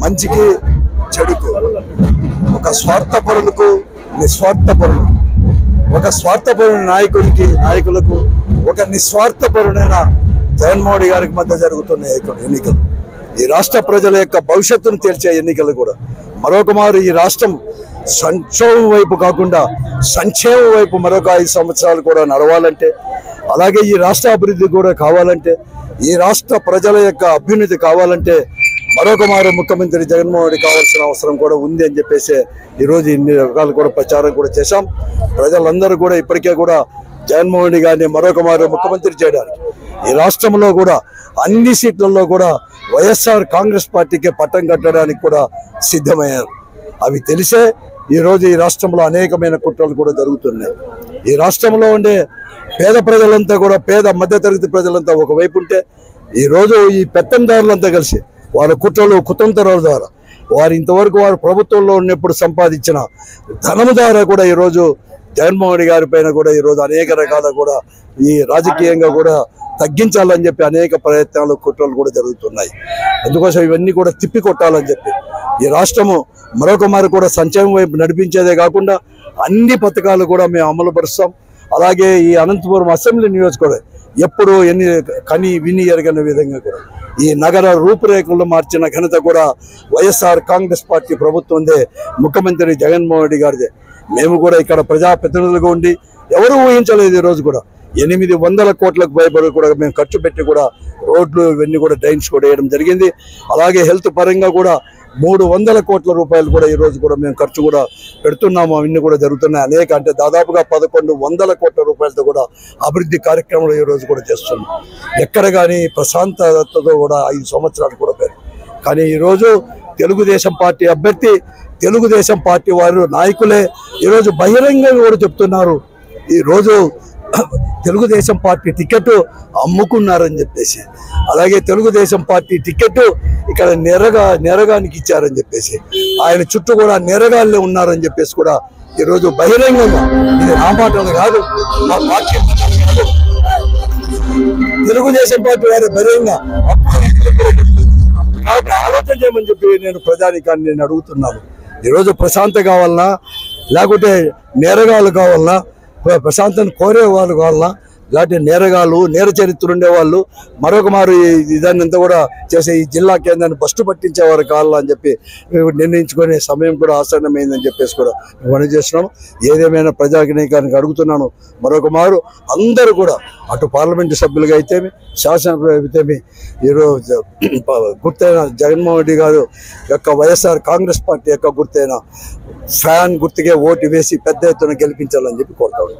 మంచికి చెడుకు, ఒక స్వార్థపరులకు నిస్వార్థపరులు, ఒక స్వార్థపరుని నాయకులకు ఒక నిస్వార్థపరుడైన జగన్మోహన్ రెడ్డి గారికి మధ్య జరుగుతున్న ఎన్నికలు, ఈ రాష్ట్ర ప్రజల యొక్క భవిష్యత్తును తేల్చే ఎన్నికలు కూడా. మరొకమారు ఈ రాష్ట్రం సంక్షోభం వైపు కాకుండా సంక్షేమం వైపు మరొక 5 సంవత్సరాలు కూడా నడవాలంటే, అలాగే ఈ రాష్ట్ర అభివృద్ధి కూడా కావాలంటే, ఈ రాష్ట్ర ప్రజల యొక్క అభ్యున్నతి కావాలంటే మరొకమారు ముఖ్యమంత్రి జగన్మోహన్ రెడ్డి కావాల్సిన అవసరం కూడా ఉంది అని చెప్పేసి ఈరోజు ఇన్ని రకాలు కూడా ప్రచారం కూడా చేశాం. ప్రజలందరూ కూడా ఇప్పటికే కూడా జగన్మోహన్ రెడ్డి గారిని మరొకమారు ముఖ్యమంత్రి చేయడానికి ఈ రాష్ట్రంలో కూడా అన్ని సీట్లలో కూడా వైఎస్ఆర్ కాంగ్రెస్ పార్టీకి పట్టం కట్టడానికి కూడా సిద్ధమయ్యారు. అవి తెలిసే ఈరోజు ఈ రాష్ట్రంలో అనేకమైన కుట్రలు కూడా జరుగుతున్నాయి. ఈ రాష్ట్రంలో ఉండే పేద ప్రజలంతా కూడా, పేద మధ్యతరగతి ప్రజలంతా ఒకవైపు ఉంటే, ఈరోజు ఈ పెత్తందారులంతా కలిసి వాళ్ళ కుట్రలు కుతంత్రాల ద్వారా వారు ఇంతవరకు వారు ప్రభుత్వంలో ఉన్నప్పుడు సంపాదించిన ధనము ద్వారా కూడా ఈరోజు జగన్మోహన్ రెడ్డి గారి పైన కూడా ఈరోజు అనేక రకాల కూడా ఈ రాజకీయంగా కూడా తగ్గించాలని చెప్పి అనేక ప్రయత్నాలు కుట్రలు కూడా జరుగుతున్నాయి. అందుకోసం ఇవన్నీ కూడా తిప్పి కొట్టాలని చెప్పి ఈ రాష్ట్రము మరొక మారు కూడా సంక్షేమం వైపు నడిపించేదే కాకుండా అన్ని పథకాలు కూడా మేము అమలు పరుస్తాం. అలాగే ఈ అనంతపురం అసెంబ్లీ నియోజకవర్గం ఎప్పుడు కని విని ఎరగని విధంగా కూడా ఈ నగర రూపురేఖలు మార్చిన ఘనత కూడా వైఎస్ఆర్ కాంగ్రెస్ పార్టీ ప్రభుత్వందే, ముఖ్యమంత్రి జగన్మోహన్ రెడ్డి గారిదే. మేము కూడా ఇక్కడ ప్రజాప్రతినిధులుగా ఉండి ఎవరు ఊహించలేదు ఈరోజు కూడా 800 కోట్లకు భయపడి కూడా మేము ఖర్చు పెట్టి కూడా రోడ్లు ఇవన్నీ కూడా డ్రైన్స్ కూడా వేయడం జరిగింది. అలాగే హెల్త్ పరంగా కూడా 300 కోట్ల రూపాయలు కూడా ఈరోజు కూడా మేము ఖర్చు కూడా పెడుతున్నాము. అవన్నీ కూడా జరుగుతున్నాయి. అనేక అంటే దాదాపుగా 1100 కోట్ల రూపాయలతో కూడా అభివృద్ధి కార్యక్రమాలు ఈరోజు కూడా చేస్తున్నాం. ఎక్కడ కానీ ప్రశాంతతతో కూడా 5 సంవత్సరాలు కూడా పేరు. కానీ ఈరోజు తెలుగుదేశం పార్టీ అభ్యర్థి, తెలుగుదేశం పార్టీ వారు నాయకులే ఈరోజు బహిరంగంగా కూడా చెప్తున్నారు, ఈరోజు తెలుగుదేశం పార్టీ టికెట్ అమ్ముకున్నారని చెప్పేసి, అలాగే తెలుగుదేశం పార్టీ టికెట్ ఇక్కడ నెరగానికి ఇచ్చారని చెప్పేసి, ఆయన చుట్టూ కూడా నెరగాళ్ళే ఉన్నారని చెప్పేసి కూడా ఈరోజు బహిరంగంగా, ఇది నా మాటలు కాదు, మా పార్టీ కాదు, తెలుగుదేశం పార్టీ వారు బహిరంగంగా ఆలోచన చేయమని చెప్పి నేను ప్రజానికాన్ని నేను అడుగుతున్నాను. ఈరోజు ప్రశాంత కావాలన్నా, లేకుంటే నేరగాళ్ళు కావాలన్నా, ప్రశాంతాన్ని కోరే వాళ్ళు కావాలన్నా, ఇలాంటి నేరగాళ్ళు, నేర చరిత్ర ఉండేవాళ్ళు మరొక మారు ఇదాన్ని అంతా కూడా చేసే ఈ జిల్లా కేంద్రాన్ని బస్టు పట్టించేవారు కావాలని చెప్పి నిర్ణయించుకునే సమయం కూడా ఆసన్నమైందని చెప్పేసి కూడా మనం చేస్తున్నాము. ఏదేమైనా ప్రజానీకానికి అడుగుతున్నాను, మరొక మారు అందరూ కూడా అటు పార్లమెంటు సభ్యులుగా అయితేమి, శాసనసభ అయితేమి, ఈరోజు గుర్తైన జగన్మోహన్ రెడ్డి గారు యొక్క వైఎస్ఆర్ కాంగ్రెస్ పార్టీ యొక్క గుర్తైన ఫ్యాన్ గుర్తుకే ఓటు వేసి పెద్ద ఎత్తున గెలిపించాలని చెప్పి కోరుతాను.